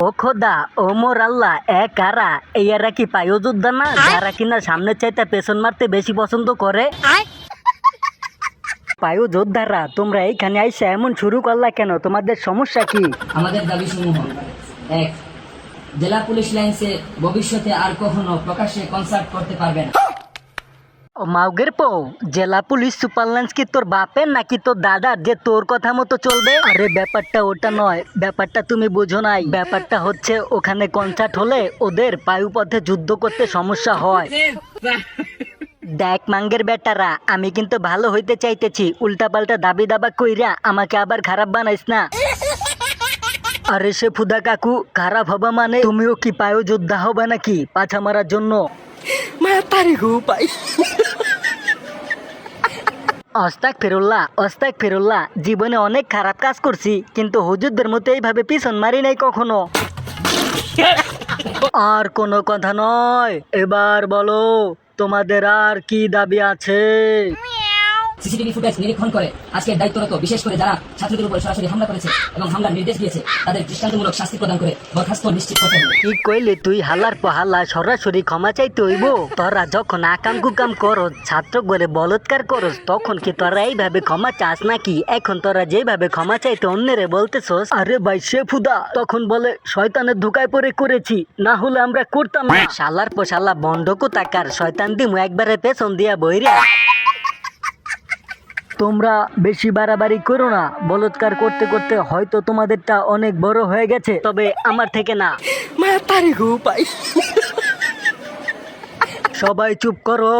ও খোদা ও মোর আল্লাহ এ কারা এরা কি পায়ু যোদ্ধা না যারা কিনা সামনের চাইতে পেছন মারতে বেশি পছন্দ করে? পায়ু যোদ্ধারা তোমরা এইখানে আইসা এমন শুরু করলা কেন? তোমাদের সমস্যা কি? আমাদের দাবি সমূহ: এক, জেলা পুলিশ লাইন্সে ভবিষ্যতে আর কখনো প্রকাশ্যে কনসার্ট করতে পারবে না। ও মাউগের পো, জেলা পুলিশ সুপারলান্স কি তোর বাপের নাকি তোর দাদার যে তোর কথা মতো চলবে? আরে ব্যাপারটা ওটা নয়, ব্যাপারটা তুমি বুঝো নাই। ব্যাপারটা হচ্ছে ওখানে কনসার্ট হলে ওদের বায়ুপথে যুদ্ধ করতে সমস্যা হয়। দেখ মাঙ্গের বেটারা, আমি কিন্তু ভালো হইতে চাইতেছি, উল্টাপাল্টা দাবি দাবা কইরা আমাকে আবার খারাপ বানাইস না। আরে সে ফুদা কাকু, খারাপ হবা মানে তুমিও কি পায়ু যোদ্ধা হবে নাকি পাছা মারার জন্য? অস্তাক ফেরুল্লাহ, জীবনে অনেক খারাপ কাজ করছি, কিন্তু হুজুরদের মতো এইভাবে পিছন মারি নাই কখনো। আর কোনো কথা নয়, এবার বলো তোমাদের আর কি দাবি আছে? সিসিটিভি ফুটেজ নিরীক্ষণ করে আজকের দায়িত্বরত বিশেষ করে যারা ছাত্রদের উপর সরাসরি হামলা করেছে এবং হামলার নির্দেশ দিয়েছে তাদের দৃষ্টান্তমূলক শাস্তি প্রদান করে বরখাস্ত নিশ্চিত করতে হবে। কি কইলি তুই? হালার পহালা সরাসরি ক্ষমা চাইতে হইব? তোরা যখন আকাম কুকাম করস, ছাত্র বলে বলৎকার করস, তখন কি তোরা এইভাবে ক্ষমা চাস নাকি? এখন তোরা যেভাবে ক্ষমা চাইতে অন্যেরে বলতেছস, আরে ভাই শেফুদা তখন বলে শয়তানের ধোকায় পড়ে করেছি, না হলে আমরা করতাম না। শালার পোশালা বন্ধকু তাকার শয়তান দিমু একবারে পেছন দিয়া বইরা। তোমরা বেশি বাড়াবাড়ি করো না, বলৎকার করতে করতে হয়তো তোমাদেরটা অনেক বড় হয়ে গেছে, তবে আমার থেকে না। সবাই চুপ করো,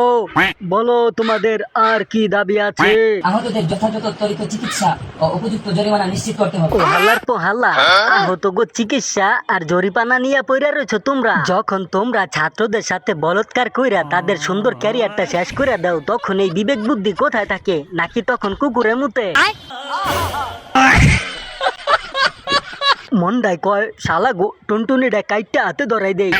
বলো তোমাদের আর কি দাবি আছে? আহতদের যথাযথ ত্বরিত চিকিৎসা ও উপযুক্ত জরিমানা নিশ্চিত করতে হবে। ও হাল্লার পো হাল্লা, আহত গো চিকিৎসা আর জরিপানা নিয়ে পইরা রয়েছো তোমরা। যখন তোমরা ছাত্রদের সাথে বলৎকার কইরা তাদের সুন্দর ক্যারিয়ারটা শেষ করে দাও, তখন এই বিবেক বুদ্ধি কোথায় থাকে? নাকি তখন কুকুরে মুতে? মন্ডাই কয় শালা গো টুনটুনিটা কাইটটা হাতে ধরাই দেই।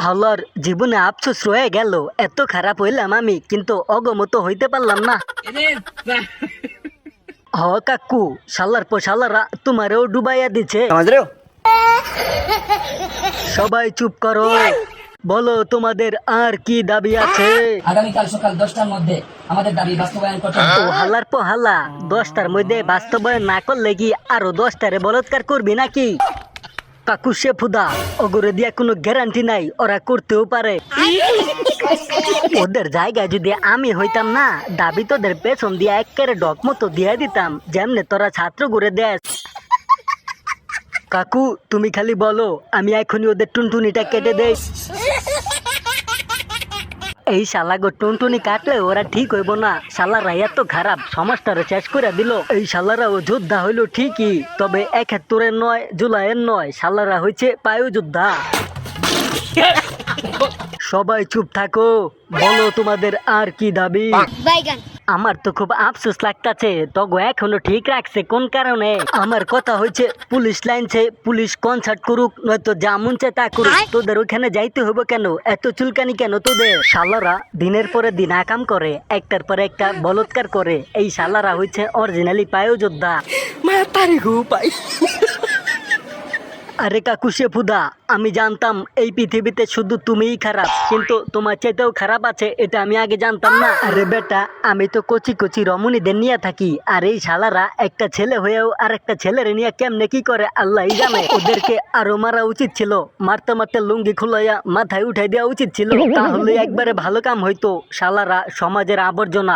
হালার জীবনে আফসোস রয়ে গেল, এত খারাপ হইলাম আমি, কিন্তু অগমত হইতে পারলাম না। হ কাকু, শালার পো শালারা তোমারেও ডুবাইয়া দিছে। সবাই চুপ করো, বলো তোমাদের আর কি দাবি আছে? আগামীকাল সকাল 10টার মধ্যে আমাদের দাবি বাস্তবায়ন করতে হবে। ও হালার পো হালা, 10টার মধ্যে বাস্তবায়ন না করলে কি আরো 10টারে বলৎকার করবি নাকি? কাকু শেফুদা, ওগুলো দিয়া কোনো গ্যারান্টি নাই, ওরা করতেও পারে। ওদের জায়গায় যদি আমি হইতাম না, দাবি তোদের পেছন দিয়া একেবারে ডক মতো দিয়ে দিতাম, যেমনে তোরা ছাত্র ঘুরে দেশ। কাকু তুমি খালি বলো, আমি এখনই ওদের টুনটুনিটা কেটে দেই। এই শালা গো টুনটুনি কাটলে ওরা ঠিক হইব না, শালারা এত খারাপ, সমাজটারে শেষ করে দিল। এই শালারা ও যোদ্ধা হইলো ঠিকই, তবে 71-এর নয়, জুলাইয়ের নয়, শালারা হইছে পায়ু যোদ্ধা। সবাই চুপ থাকো, বলো তোমাদের আর কি দাবি? আমার তো খুব আফসোস লাগতাছে, তগো এখনো ঠিক রাখছে কোন কারণে? আমার কথা হচ্ছে পুলিশ লাইনছে পুলিশ কনসার্ট করুক, নয়তো যা মন চায় তা করুক, তোদের ওখানে যাইতে হইব কেন? এত চুলকানি কেন তোদের? শালারা দিনের পরে দিন আকাম করে, একটার পরে একটা বলৎকার করে, এই শালারা হচ্ছে অরিজিনালি পায়ু যোদ্ধা। আরে কাকু শেফুদা, আমি জানতাম এই পৃথিবীতে শুধু তুমিই খারাপ, কিন্তু তোমার চাইতেও খারাপ আছে এটা আমি আগে জানতাম না। আরে বেটা, আমি তো কচি কচি রমণীদের নিয়ে থাকি, আর এই শালারা একটা ছেলে হয়েও আর একটা ছেলের নিয়ে কেমনে কি করে আল্লাহই জানে। ওদেরকে আরো মারা উচিত ছিল, মারতে মারতে লুঙ্গি খুলাইয়া মাথায় উঠাই দেওয়া উচিত ছিল, তাহলে একবারে ভালো কাম হইতো। শালারা সমাজের আবর্জনা।